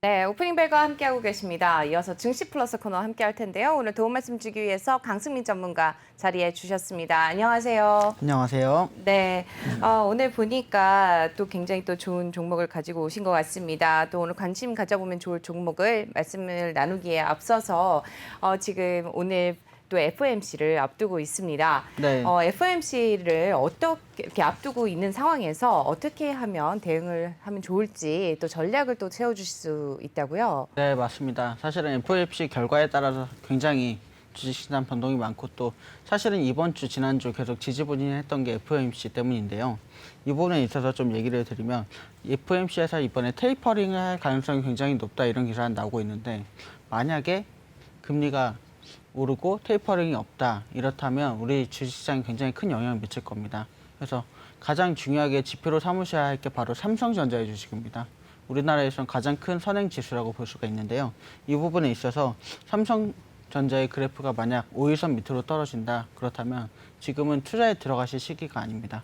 네, 오프닝 벨과 함께하고 계십니다. 이어서 증시 플러스 코너 함께할 텐데요. 오늘 도움 말씀 주기 위해서 강승민 전문가 자리해 주셨습니다. 안녕하세요. 안녕하세요. 네, 오늘 보니까 또 굉장히 또 좋은 종목을 가지고 오신 것 같습니다. 또 오늘 관심 가져보면 좋을 종목을 말씀을 나누기에 앞서서 지금 오늘 또 FOMC를 앞두고 있습니다. 네. FOMC를 어떻게 이렇게 앞두고 있는 상황에서 어떻게 하면 대응을 하면 좋을지 또 전략을 또 세워주실 수 있다고요? 네, 맞습니다. 사실은 FOMC 결과에 따라서 굉장히 주식시장 변동이 많고 또 사실은 이번 주, 지난주 계속 지지부진했던 게 FOMC 때문인데요. 이 부분에 있어서 좀 얘기를 드리면 FOMC에서 이번에 테이퍼링을 할 가능성이 굉장히 높다 이런 기사가 나오고 있는데 만약에 금리가 오르고 테이퍼링이 없다. 이렇다면 우리 주식시장에 굉장히 큰 영향을 미칠 겁니다. 그래서 가장 중요하게 지표로 삼으셔야 할 게 바로 삼성전자의 주식입니다. 우리나라에서는 가장 큰 선행지수라고 볼 수가 있는데요. 이 부분에 있어서 삼성전자의 그래프가 만약 5일선 밑으로 떨어진다. 그렇다면 지금은 투자에 들어가실 시기가 아닙니다.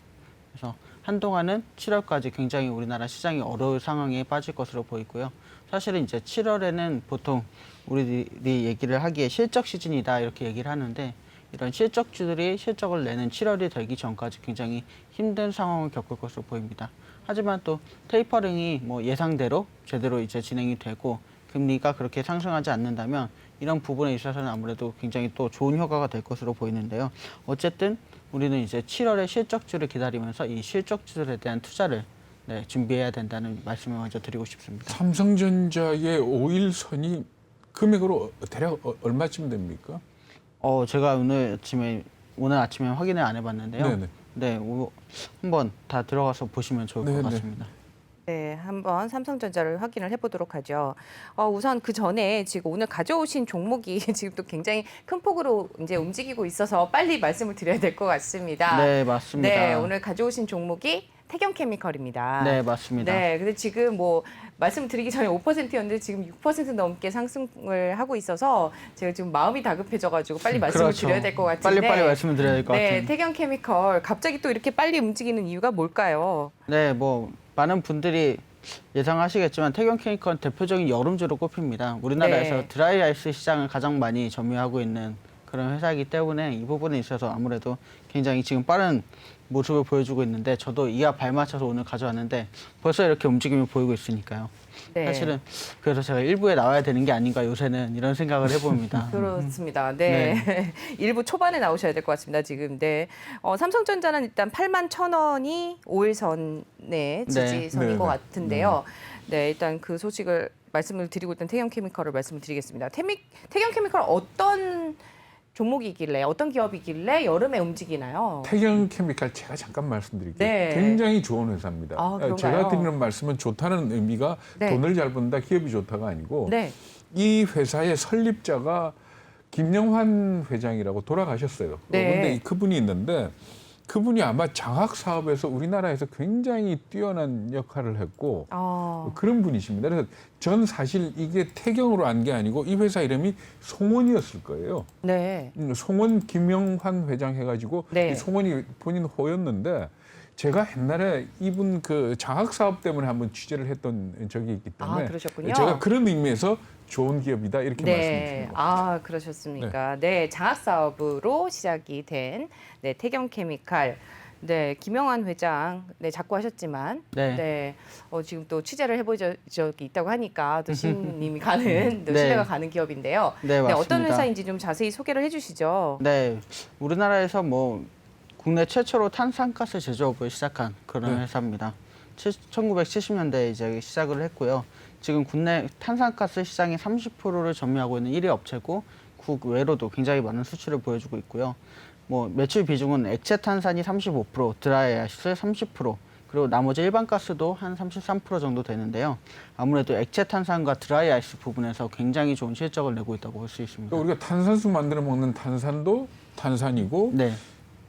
그래서 한동안은 7월까지 굉장히 우리나라 시장이 어려울 상황에 빠질 것으로 보이고요. 사실은 이제 7월에는 보통 우리들이 얘기를 하기에 실적 시즌이다 이렇게 얘기를 하는데 이런 실적주들이 실적을 내는 7월이 되기 전까지 굉장히 힘든 상황을 겪을 것으로 보입니다. 하지만 또 테이퍼링이 뭐 예상대로 제대로 이제 진행이 되고 금리가 그렇게 상승하지 않는다면 이런 부분에 있어서는 아무래도 굉장히 또 좋은 효과가 될 것으로 보이는데요. 어쨌든 우리는 이제 7월에 실적주를 기다리면서 이 실적주들에 대한 투자를 준비해야 된다는 말씀을 먼저 드리고 싶습니다. 삼성전자의 5일선이 금액으로 대략 얼마쯤 됩니까? 제가 오늘 아침에 확인을 안 해봤는데요. 네네. 네, 한번 다 들어가서 보시면 좋을 것 네네. 같습니다. 네, 한번 삼성전자를 확인을 해보도록 하죠. 우선 그 전에 지금 오늘 가져오신 종목이 지금 또 굉장히 큰 폭으로 이제 움직이고 있어서 빨리 말씀을 드려야 될 것 같습니다. 네, 맞습니다. 네, 오늘 가져오신 종목이 태경케미컬입니다. 네, 맞습니다. 네, 근데 지금 뭐 말씀드리기 전에 5%였는데 지금 6% 넘게 상승을 하고 있어서 제가 지금 마음이 다급해져가지고 빨리 말씀을 그렇죠. 드려야 될 것 같은데. 빨리 말씀을 드려야 될 것 네, 같아요. 태경케미컬 갑자기 또 이렇게 빨리 움직이는 이유가 뭘까요? 네, 뭐 많은 분들이 예상하시겠지만 태경케미컬은 대표적인 여름주로 꼽힙니다. 우리나라에서 네. 드라이 아이스 시장을 가장 많이 점유하고 있는 그런 회사이기 때문에 이 부분에 있어서 아무래도 굉장히 지금 빠른 모습을 보여주고 있는데 저도 이와 발맞춰서 오늘 가져왔는데 벌써 이렇게 움직임을 보이고 있으니까요. 네. 사실은 그래서 제가 일부에 나와야 되는 게 아닌가 요새는 이런 생각을 해봅니다. 그렇습니다. 네. 일부 초반에 나오셔야 될 것 같습니다. 지금. 네. 삼성전자는 일단 81,000원이 5일선의 지지선인 네. 것 같은데요. 네, 일단 그 소식을 말씀을 드리고 있던 태경케미컬을 말씀을 드리겠습니다. 태경케미컬 어떤 종목이길래 어떤 기업이길래 여름에 움직이나요? 태경케미칼 제가 잠깐 말씀드릴게요. 네. 굉장히 좋은 회사입니다. 아, 그런가요? 제가 드리는 말씀은 좋다는 의미가 네. 돈을 잘 번다, 기업이 좋다가 아니고 네. 이 회사의 설립자가 김영환 회장이라고 돌아가셨어요. 네. 그런데 그분이 있는데 그분이 아마 장학 사업에서 우리나라에서 굉장히 뛰어난 역할을 했고 그런 분이십니다. 그래서 전 사실 이게 태경으로 안 게 아니고 이 회사 이름이 송원이었을 거예요. 네. 송원 김영환 회장 해가지고 네. 이 송원이 본인 호였는데 제가 옛날에 이분 그 장학 사업 때문에 한번 취재를 했던 적이 있기 때문에 그러셨군요. 제가 그런 의미에서 좋은 기업이다 이렇게 말씀드립니다. 그러셨습니까? 네, 장학 사업으로 시작이 된 태경케미칼. 네, 김영환 회장 자꾸 하셨지만 네. 지금 또 취재를 해본 적이 있다고 하니까 또 신님이 가는 또 네. 신뢰가 가는 기업인데요. 네, 맞습니다. 어떤 회사인지 좀 자세히 소개를 해주시죠. 네, 우리나라에서 뭐 국내 최초로 탄산가스 제조업을 시작한 그런 회사입니다. 1970년대에 이제 시작을 했고요. 지금 국내 탄산가스 시장의 30%를 점유하고 있는 1위 업체고 국외로도 굉장히 많은 수출을 보여주고 있고요. 뭐 매출 비중은 액체 탄산이 35%, 드라이 아이스 30%, 그리고 나머지 일반 가스도 한 33% 정도 되는데요. 아무래도 액체 탄산과 드라이 아이스 부분에서 굉장히 좋은 실적을 내고 있다고 볼 수 있습니다. 우리가 탄산수 만들어 먹는 탄산도 탄산이고 네,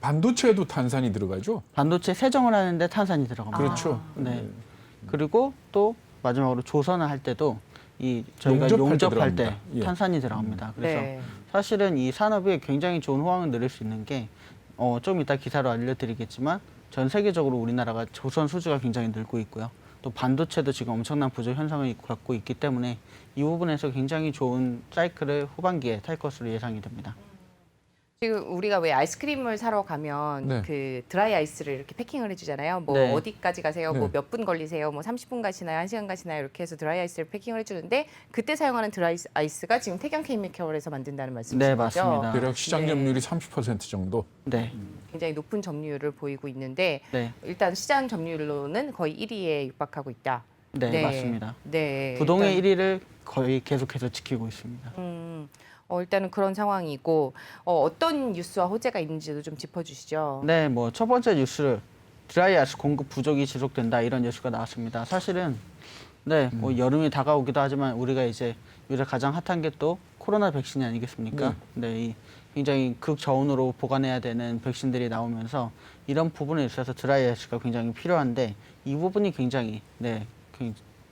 반도체에도 탄산이 들어가죠. 반도체 세정을 하는데 탄산이 들어갑니다. 그렇죠. 네. 그리고 또 마지막으로 조선을 할 때도 저희가 용접할 때 용접할 때 들어갑니다. 예. 탄산이 들어갑니다. 그래서 네. 사실은 이 산업이 굉장히 좋은 호황을 누릴 수 있는 게 좀 이따 기사로 알려드리겠지만 전 세계적으로 우리나라가 조선 수주가 굉장히 늘고 있고요. 또 반도체도 지금 엄청난 부족 현상을 갖고 있기 때문에 이 부분에서 굉장히 좋은 사이클을 후반기에 탈 것으로 예상이 됩니다. 지금 우리가 왜 아이스크림을 사러 가면 네. 그 드라이 아이스를 이렇게 패킹을 해주잖아요. 뭐 네. 어디까지 가세요? 네. 뭐 몇 분 걸리세요? 뭐 30분 가시나요? 1시간 가시나요? 이렇게 해서 드라이 아이스를 패킹을 해주는데 그때 사용하는 드라이 아이스가 지금 태경 케미컬에서 만든다는 말씀이시죠? 네, 맞습니다. 대략 시장 네. 점유율이 30% 정도. 네, 굉장히 높은 점유율을 보이고 있는데 네, 일단 시장 점유율로는 거의 1위에 육박하고 있다. 네, 맞습니다. 네. 부동의 일단, 1위를 거의 계속해서 지키고 있습니다. 일단은 그런 상황이고 어떤 뉴스와 호재가 있는지도 좀 짚어주시죠. 네, 뭐 첫 번째 뉴스 드라이 아이스 공급 부족이 지속된다 이런 뉴스가 나왔습니다. 사실은 네, 뭐 여름이 다가오기도 하지만 우리가 이제 요새 가장 핫한 게 또 코로나 백신이 아니겠습니까? 네, 이 굉장히 극저온으로 보관해야 되는 백신들이 나오면서 이런 부분에 있어서 드라이 아이스가 굉장히 필요한데 이 부분이 굉장히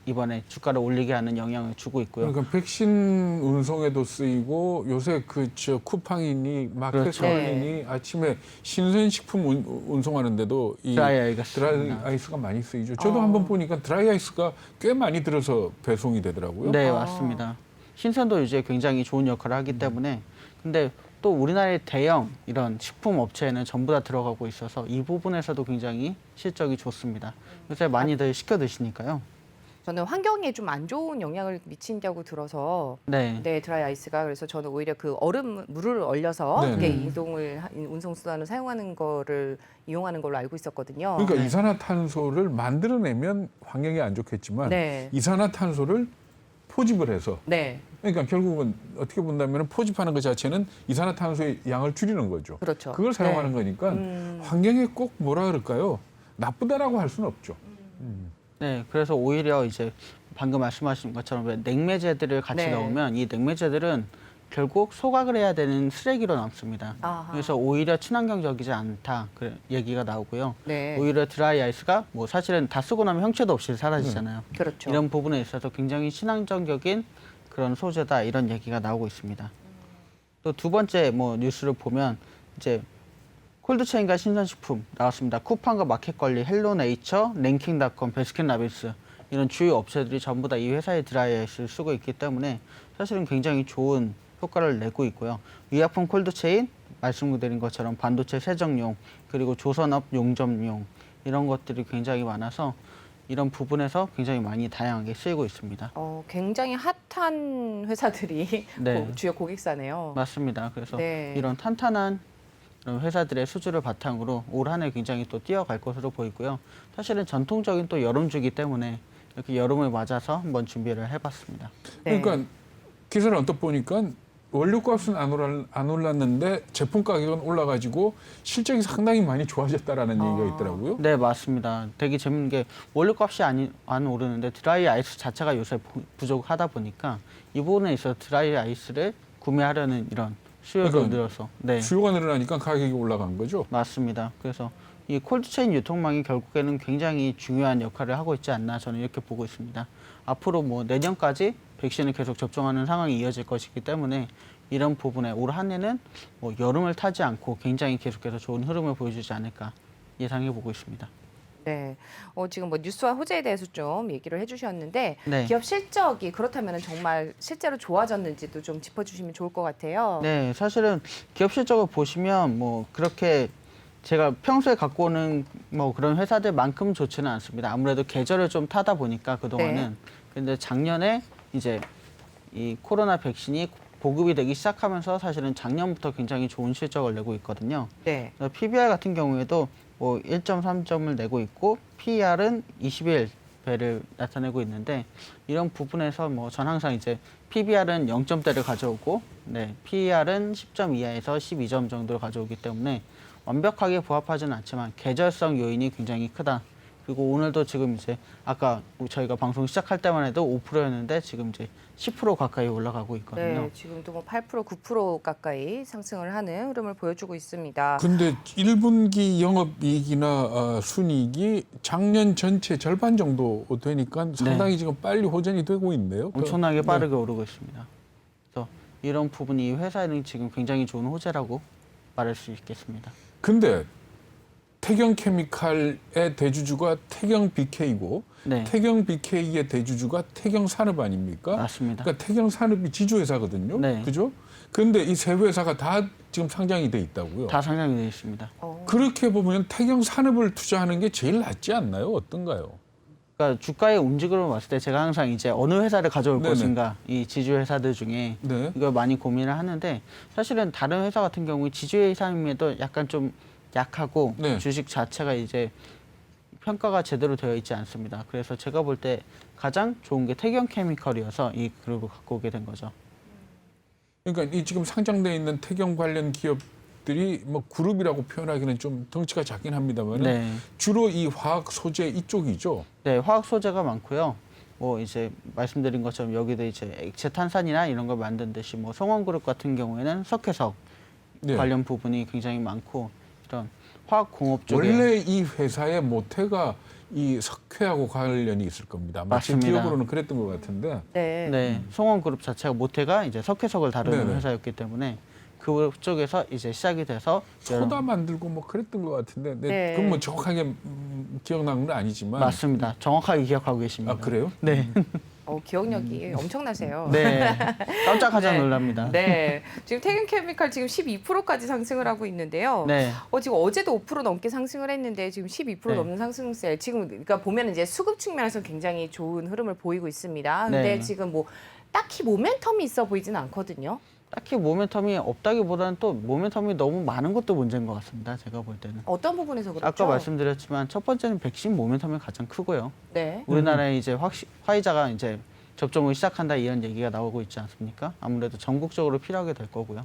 이번에 주가를 올리게 하는 영향을 주고 있고요. 그러니까 백신 운송에도 쓰이고 요새 저 쿠팡이니 마켓원이니 아침에 신선식품 운송하는데도 이 드라이 아이가 드라이 쓰입니다. 아이스가 많이 쓰이죠. 저도 한번 보니까 드라이 아이스가 꽤 많이 들어서 배송이 되더라고요. 네, 맞습니다. 신선도 유지에 굉장히 좋은 역할을 하기 때문에 근데 또 우리나라의 대형 이런 식품 업체에는 전부 다 들어가고 있어서 이 부분에서도 굉장히 실적이 좋습니다. 요새 많이들 시켜 드시니까요. 저는 환경에 좀 안 좋은 영향을 미친다고 들어서 네. 드라이 아이스가 그래서 저는 오히려 그 얼음 물을 얼려서 네, 이렇게 네. 운송 수단을 사용하는 거를 이용하는 걸로 알고 있었거든요. 그러니까 네. 이산화탄소를 만들어내면 환경에 안 좋겠지만 네. 이산화탄소를 포집을 해서 네, 그러니까 결국은 어떻게 본다면 포집하는 것 자체는 이산화탄소의 양을 줄이는 거죠. 그렇죠. 그걸 사용하는 네. 거니까 환경에 꼭 뭐라 그럴까요? 나쁘다라고 할 수는 없죠. 네, 그래서 오히려 이제 방금 말씀하신 것처럼 왜 냉매제들을 같이 네. 넣으면 이 냉매제들은 결국 소각을 해야 되는 쓰레기로 남습니다. 아하. 그래서 오히려 친환경적이지 않다 그 얘기가 나오고요. 네. 오히려 드라이 아이스가 뭐 사실은 다 쓰고 나면 형체도 없이 사라지잖아요. 그렇죠. 이런 부분에 있어서 굉장히 친환경적인 그런 소재다 이런 얘기가 나오고 있습니다. 또 두 번째 뭐 뉴스를 보면 이제 콜드체인과 신선식품 나왔습니다. 쿠팡과 마켓컬리, 헬로네이처, 랭킹닷컴, 베스킨라빈스 이런 주요 업체들이 전부 다 이 회사의 드라이 아이스를 쓰고 있기 때문에 사실은 굉장히 좋은 효과를 내고 있고요. 의약품 콜드체인 말씀드린 것처럼 반도체 세정용 그리고 조선업 용접용 이런 것들이 굉장히 많아서 이런 부분에서 굉장히 많이 다양하게 쓰이고 있습니다. 굉장히 핫한 회사들이 네. 주요 고객사네요. 맞습니다. 그래서 네. 이런 탄탄한 이런 회사들의 수주를 바탕으로 올 한 해 굉장히 또 뛰어갈 것으로 보이고요. 사실은 전통적인 또 여름주기 때문에 이렇게 여름을 맞아서 한번 준비를 해봤습니다. 네. 그러니까 기사를 언뜻 보니까 원료값은 안 올랐는데 제품 가격은 올라가지고 실적이 상당히 많이 좋아졌다라는 얘기가 있더라고요. 네, 맞습니다. 되게 재밌는 게 원료값이 안 오르는데 드라이 아이스 자체가 요새 부족하다 보니까 이 부분에 있어서 드라이 아이스를 구매하려는 이런 수요가 그러니까 늘어서 네. 수요가 늘어나니까 가격이 올라간 거죠. 맞습니다. 그래서 이 콜드체인 유통망이 결국에는 굉장히 중요한 역할을 하고 있지 않나 저는 이렇게 보고 있습니다. 앞으로 뭐 내년까지 백신을 계속 접종하는 상황이 이어질 것이기 때문에 이런 부분에 올 한 해는 뭐 여름을 타지 않고 굉장히 계속해서 좋은 흐름을 보여주지 않을까 예상해 보고 있습니다. 네. 지금 뭐 뉴스와 호재에 대해서 좀 얘기를 해주셨는데 네. 기업 실적이 그렇다면 정말 실제로 좋아졌는지도 좀 짚어주시면 좋을 것 같아요. 네, 사실은 기업 실적을 보시면 뭐 그렇게 제가 평소에 갖고 오는 뭐 그런 회사들만큼 좋지는 않습니다. 아무래도 계절을 좀 타다 보니까 그동안은. 근데 작년에 이제 이 코로나 백신이 보급이 되기 시작하면서 사실은 작년부터 굉장히 좋은 실적을 내고 있거든요. 네. PBR 같은 경우에도 뭐 1.3점을 내고 있고 PER은 21배를 나타내고 있는데 이런 부분에서 뭐 전 항상 이제 PBR은 0점대를 가져오고 네, PER은 10점 이하에서 12점 정도를 가져오기 때문에 완벽하게 부합하지는 않지만 계절성 요인이 굉장히 크다. 그리고 오늘도 지금 이제 아까 저희가 방송 시작할 때만 해도 5%였는데 지금 이제 10% 가까이 올라가고 있거든요. 네, 지금도 뭐 8%, 9% 가까이 상승을 하는 흐름을 보여주고 있습니다. 근데 1분기 영업이익이나 순이익이 작년 전체 절반 정도 되니까 상당히 지금 빨리 호전이 되고 있네요. 엄청나게 네. 빠르게 오르고 있습니다. 그래서 이런 부분이 이 회사에는 지금 굉장히 좋은 호재라고 말할 수 있겠습니다. 근데 태경 케미칼의 대주주가 태경 BK고 네. 태경 BK의 대주주가 태경 산업 아닙니까? 맞습니다. 그러니까 태경 산업이 지주회사거든요. 네. 그죠? 그런데 이 세 회사가 다 지금 상장이 돼 있다고요. 다 상장이 되어 있습니다. 그렇게 보면 태경 산업을 투자하는 게 제일 낫지 않나요? 어떤가요? 그러니까 주가의 움직임을 봤을 때 제가 항상 이제 어느 회사를 가져올 네네. 것인가 이 지주 회사들 중에 네. 이걸 많이 고민을 하는데 사실은 다른 회사 같은 경우에 지주 회사임에도 약간 좀 약하고 네. 주식 자체가 이제 평가가 제대로 되어 있지 않습니다. 그래서 제가 볼 때 가장 좋은 게 태경 케미컬이어서 이 그룹을 갖고 오게 된 거죠. 그러니까 이 지금 상장돼 있는 태경 관련 기업들이 뭐 그룹이라고 표현하기는 좀 덩치가 작긴 합니다만 네. 주로 이 화학 소재 이쪽이죠. 네, 화학 소재가 많고요. 뭐 이제 말씀드린 것처럼 여기도 이제 액체 탄산이나 이런 걸 만든 듯이 뭐 성원그룹 같은 경우에는 석회석 네. 관련 부분이 굉장히 많고 이런 화학 공업 쪽에 원래 이 회사의 모태가 이 석회하고 관련이 있을 겁니다. 마침 맞습니다. 기억으로는 그랬던 것 같은데. 네. 네, 송원그룹 자체가 모태가 이제 석회석을 다루는 네네. 회사였기 때문에 그쪽에서 이제 시작이 돼서 소다 만들고 뭐 그랬던 것 같은데. 네. 그건 뭐 정확하게 기억나는 건 아니지만. 맞습니다. 정확하게 기억하고 계십니다. 아 그래요? 네, 기억력이 엄청나세요. 네, 깜짝하자 네. 놀랍니다. 네. 지금 태균케미칼 지금 12%까지 상승을 하고 있는데요. 네. 지금 어제도 5% 넘게 상승을 했는데 지금 12% 네. 넘는 상승세. 지금 그러니까 보면 이제 수급 측면에서 굉장히 좋은 흐름을 보이고 있습니다. 근데 네. 지금 뭐 딱히 모멘텀이 있어 보이지는 않거든요. 딱히 모멘텀이 없다기보다는 또 모멘텀이 너무 많은 것도 문제인 것 같습니다. 제가 볼 때는. 어떤 부분에서 그렇죠? 아까 말씀드렸지만 첫 번째는 백신 모멘텀이 가장 크고요. 네. 우리나라에 이제 화이자가 이제 접종을 시작한다 이런 얘기가 나오고 있지 않습니까? 아무래도 전국적으로 필요하게 될 거고요.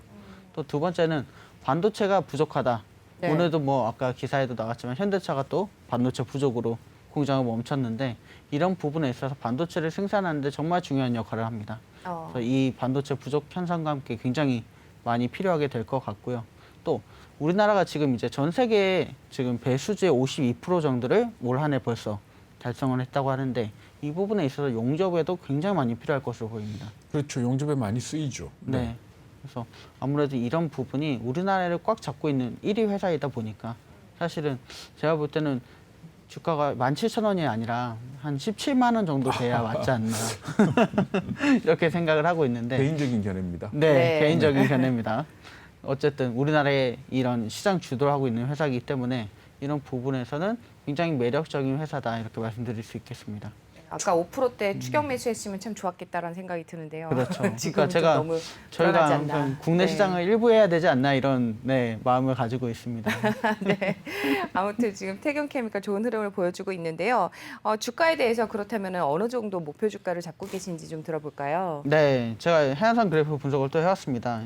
또 두 번째는 반도체가 부족하다. 네. 오늘도 뭐 아까 기사에도 나왔지만 현대차가 또 반도체 부족으로 공장을 멈췄는데 이런 부분에 있어서 반도체를 생산하는데 정말 중요한 역할을 합니다. 그래서 이 반도체 부족 현상과 함께 굉장히 많이 필요하게 될 것 같고요. 또 우리나라가 지금 이제 전 세계에 지금 배수지의 52% 정도를 올 한 해 벌써 달성을 했다고 하는데 이 부분에 있어서 용접에도 굉장히 많이 필요할 것으로 보입니다. 그렇죠. 용접에 많이 쓰이죠. 네. 그래서 아무래도 이런 부분이 우리나라를 꽉 잡고 있는 1위 회사이다 보니까 사실은 제가 볼 때는 주가가 17,000원이 아니라 한 17만 원 정도 돼야 맞지 않나 이렇게 생각을 하고 있는데 개인적인 견해입니다. 네, 네. 개인적인 견해입니다. 어쨌든 우리나라에 이런 시장 주도를 하고 있는 회사이기 때문에 이런 부분에서는 굉장히 매력적인 회사다 이렇게 말씀드릴 수 있겠습니다. 아까 5%대 추격 매수했으면 참 좋았겠다라는 생각이 드는데요. 그렇죠. 지금 그러니까 제가 너무 저희가 불안하지 않나. 항상 국내 네. 시장을 일부 해야 되지 않나 이런 마음을 가지고 있습니다. 네. 아무튼 지금 태균케미칼 좋은 흐름을 보여주고 있는데요. 주가에 대해서 그렇다면 어느 정도 목표 주가를 잡고 계신지 좀 들어볼까요? 네, 제가 해안선 그래프 분석을 또 해왔습니다.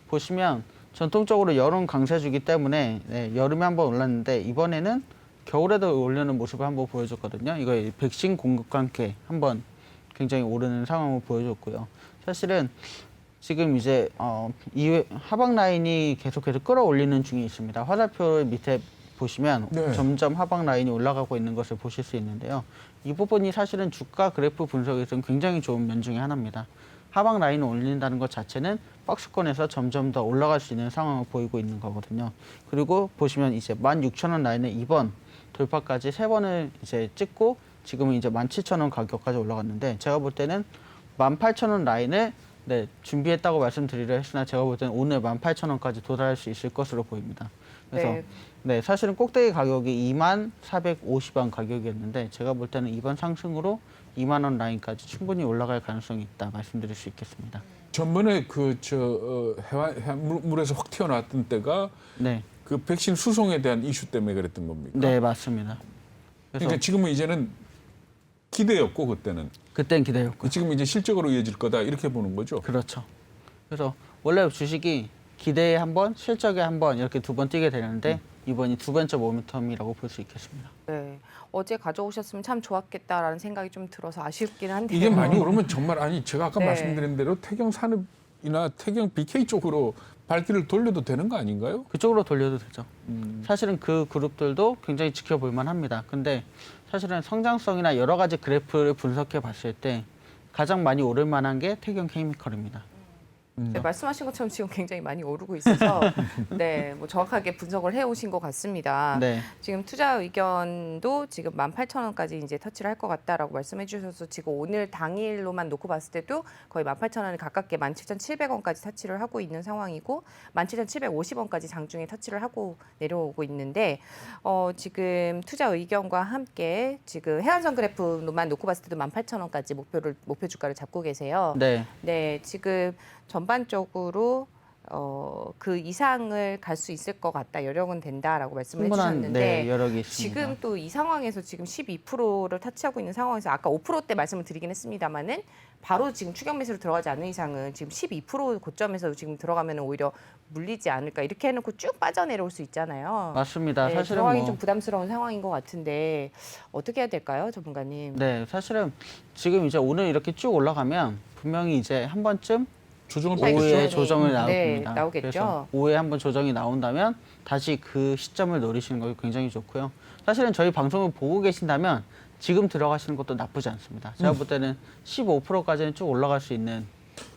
보시면 전통적으로 여름 강세주기 때문에 여름에 한번 올랐는데 이번에는 겨울에도 올리는 모습을 한번 보여줬거든요. 이거 백신 공급과 함께 한번 굉장히 오르는 상황을 보여줬고요. 사실은 지금 이제 이 하방 라인이 계속해서 끌어올리는 중에 있습니다. 화살표 밑에 보시면 네. 점점 하방 라인이 올라가고 있는 것을 보실 수 있는데요. 이 부분이 사실은 주가 그래프 분석에서는 굉장히 좋은 면 중에 하나입니다. 하방 라인을 올린다는 것 자체는 박스권에서 점점 더 올라갈 수 있는 상황을 보이고 있는 거거든요. 그리고 보시면 이제 16,000원 라인에 2번 돌파까지 3번을 이제 찍고 지금은 이제 17,000원 가격까지 올라갔는데 제가 볼 때는 18,000원 라인을 준비했다고 말씀드리려 했으나 제가 볼 때는 오늘 18,000원까지 도달할 수 있을 것으로 보입니다. 그래서 사실은 꼭대기 가격이 24,450원 가격이었는데 제가 볼 때는 이번 상승으로 2만 원 라인까지 충분히 올라갈 가능성이 있다 말씀드릴 수 있겠습니다. 전번에 해안물에서 확 튀어나왔던 때가 네, 그 백신 수송에 대한 이슈 때문에 그랬던 겁니까? 네 맞습니다. 그래서 그러니까 지금은 이제는 기대였고 그때는 그땐 기대였고 지금 이제 실적으로 이어질 거다 이렇게 보는 거죠. 그렇죠. 그래서 원래 주식이 기대에 한 번, 실적에 한 번 이렇게 두 번 뛰게 되는데 이번이 두 번째 모멘텀이라고 볼 수 있겠습니다. 네. 어제 가져오셨으면 참 좋았겠다라는 생각이 좀 들어서 아쉽긴 한데요. 이게 많이 오르면 정말 제가 아까 네. 말씀드린 대로 태경 산업이나 태경 BK 쪽으로 발길을 돌려도 되는 거 아닌가요? 그쪽으로 돌려도 되죠. 사실은 그 그룹들도 굉장히 지켜볼 만합니다. 근데 사실은 성장성이나 여러 가지 그래프를 분석해 봤을 때 가장 많이 오를 만한 게 태경 케미컬입니다. 네, 말씀하신 것처럼 지금 굉장히 많이 오르고 있어서 네, 뭐 정확하게 분석을 해오신 것 같습니다. 네. 지금 투자 의견도 지금 18,000원까지 이제 터치를 할 것 같다라고 말씀해 주셔서 지금 오늘 당일로만 놓고 봤을 때도 거의 18,000원에 가깝게 17,700원까지 터치를 하고 있는 상황이고 17,750원까지 장중에 터치를 하고 내려오고 있는데 지금 투자 의견과 함께 지금 해안선 그래프로만 놓고 봤을 때도 18,000원까지 목표 주가를 잡고 계세요. 네. 네, 지금 전반적으로 그 이상을 갈 수 있을 것 같다, 여력은 된다라고 말씀을 충분한 해주셨는데 네, 여력이 있습니다. 지금 또 이 상황에서 지금 12%를 터치하고 있는 상황에서 아까 5%대 말씀을 드리긴 했습니다만은 바로 지금 추격 매수로 들어가지 않는 이상은 지금 12% 고점에서 지금 들어가면 오히려 물리지 않을까 이렇게 해놓고 쭉 빠져내려올 수 있잖아요. 맞습니다. 네, 사실은 들어가기 뭐 좀 부담스러운 상황인 것 같은데 어떻게 해야 될까요, 전문가님? 네, 사실은 지금 이제 오늘 이렇게 쭉 올라가면 분명히 이제 한 번쯤 조정을 오후에 오후에 받겠죠. 조정을 네, 나옵니다. 나오겠죠. 그래서 오후에 한번 조정이 나온다면 다시 그 시점을 노리시는 거 굉장히 좋고요. 사실은 저희 방송을 보고 계신다면 지금 들어가시는 것도 나쁘지 않습니다. 제가 볼 때는 15%까지는 쭉 올라갈 수 있는.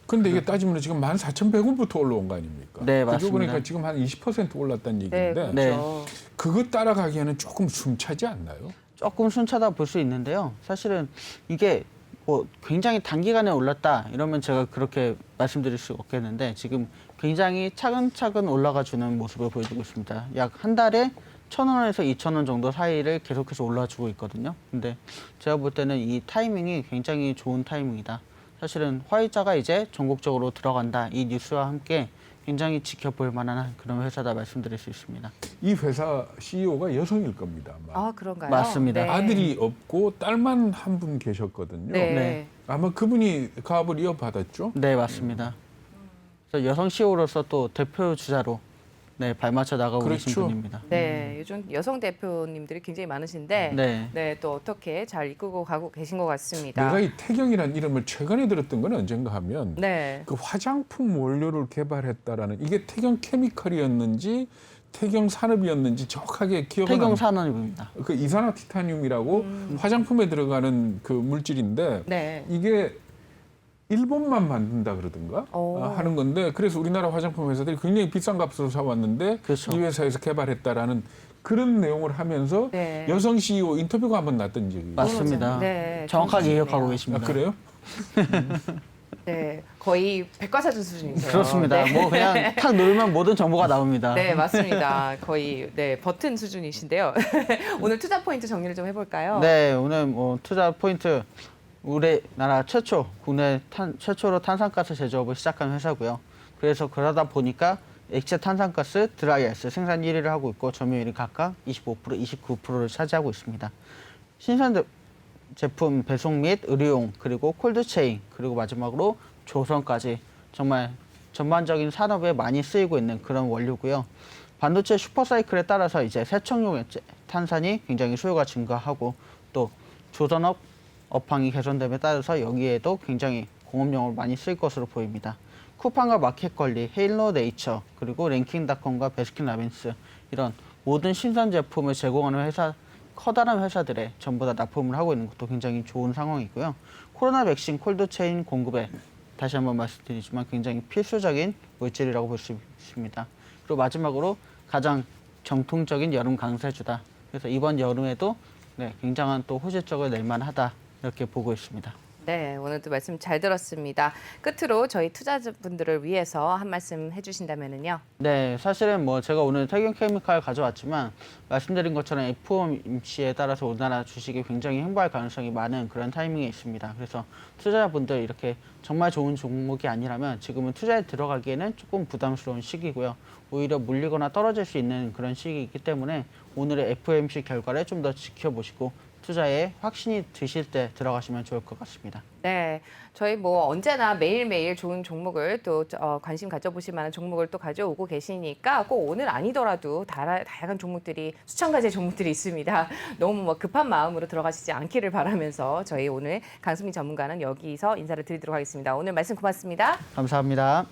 근데 이게 따지면 지금 14,100원부터 올라온 거 아닙니까? 네, 그죠? 맞습니다. 그러니까 지금 한 20% 올랐다는 네, 얘기인데 그렇죠. 네. 그거 따라가기에는 조금 숨차지 않나요? 조금 순차다 볼 수 있는데요. 사실은 이게 뭐 굉장히 단기간에 올랐다 이러면 제가 그렇게 말씀드릴 수 없겠는데 지금 굉장히 차근차근 올라가 주는 모습을 보여주고 있습니다. 약 한 달에 1,000원에서 2,000원 정도 사이를 계속해서 올라주고 있거든요. 근데 제가 볼 때는 이 타이밍이 굉장히 좋은 타이밍이다. 사실은 화이자가 이제 전국적으로 들어간다 이 뉴스와 함께 굉장히 지켜볼 만한 그런 회사다 말씀드릴 수 있습니다. 이 회사 CEO가 여성일 겁니다. 아마. 아, 그런가요? 맞습니다. 네. 아들이 없고 딸만 한 분 계셨거든요. 네. 네. 아마 그분이 가업을 이어받았죠. 네, 맞습니다. 그래서 여성 CEO로서 또 대표 주자로 네, 발맞춰 나가고 계신 그렇죠. 분입니다. 네, 요즘 여성 대표님들이 굉장히 많으신데 네. 네, 또 어떻게 잘 이끌고 가고 계신 것 같습니다. 내가 이 태경이라는 이름을 최근에 들었던 건 언젠가 하면 네. 그 화장품 원료를 개발했다라는 이게 태경 케미컬이었는지 태경 산업이었는지 정확하게 기억은 태경 안 산업입니다. 그 이산화티타늄이라고 화장품에 들어가는 그 물질인데 네. 이게 일본만 만든다 그러던가 오. 하는 건데 그래서 우리나라 화장품 회사들이 굉장히 비싼 값으로 사왔는데 그렇죠. 이 회사에서 개발했다라는 그런 내용을 하면서 네. 여성 CEO 인터뷰가 한번 났던 적이 있어요. 맞습니다. 네, 정확하게 정확하시네요. 기억하고 아, 계십니다. 그래요? 네, 거의 백과사전 수준이세요. 그렇습니다. 네. 뭐 그냥 탁 누르면 모든 정보가 나옵니다. 네, 맞습니다. 거의 네 버튼 수준이신데요. 오늘 투자 포인트 정리를 좀 해볼까요? 네, 오늘 뭐 투자 포인트 우리나라 최초 국내 최초로 탄산가스 제조업을 시작한 회사고요. 그래서 그러다 보니까 액체 탄산가스, 드라이아이스 생산 1위를 하고 있고 점유율이 각각 25%, 29%를 차지하고 있습니다. 신선 제품 배송 및 의료용 그리고 콜드체인 그리고 마지막으로 조선까지 정말 전반적인 산업에 많이 쓰이고 있는 그런 원료고요. 반도체 슈퍼사이클에 따라서 이제 세척용 탄산이 굉장히 수요가 증가하고 또 조선업 업황이 개선됨에 따라서 여기에도 굉장히 공업용으로 많이 쓸 것으로 보입니다. 쿠팡과 마켓컬리, 헤일로 네이처, 그리고 랭킹닷컴과 베스킨라빈스 이런 모든 신선 제품을 제공하는 회사, 커다란 회사들에 전부 다 납품을 하고 있는 것도 굉장히 좋은 상황이고요. 코로나 백신 콜드체인 공급에 다시 한번 말씀드리지만 굉장히 필수적인 물질이라고 볼 수 있습니다. 그리고 마지막으로 가장 정통적인 여름 강세주다. 그래서 이번 여름에도 네, 굉장한 또 호재적을 낼 만하다 이렇게 보고 있습니다. 네, 오늘도 말씀 잘 들었습니다. 끝으로 저희 투자자분들을 위해서 한 말씀 해주신다면은요. 네, 사실은 뭐 제가 오늘 태경케미칼 가져왔지만 말씀드린 것처럼 FOMC에 따라서 우리나라 주식이 굉장히 행보할 가능성이 많은 그런 타이밍에 있습니다. 그래서 투자자분들 이렇게 정말 좋은 종목이 아니라면 지금은 투자에 들어가기에는 조금 부담스러운 시기고요. 오히려 물리거나 떨어질 수 있는 그런 시기이기 때문에 오늘의 FOMC 결과를 좀 더 지켜보시고 투자에 확신이 드실 때 들어가시면 좋을 것 같습니다. 네, 저희 뭐 언제나 매일매일 좋은 종목을 또 관심 가져보실 만한 종목을 또 가져오고 계시니까 꼭 오늘 아니더라도 다양한 종목들이 수천 가지의 종목들이 있습니다. 너무 뭐 급한 마음으로 들어가시지 않기를 바라면서 저희 오늘 강수민 전문가는 여기서 인사를 드리도록 하겠습니다. 오늘 말씀 고맙습니다. 감사합니다.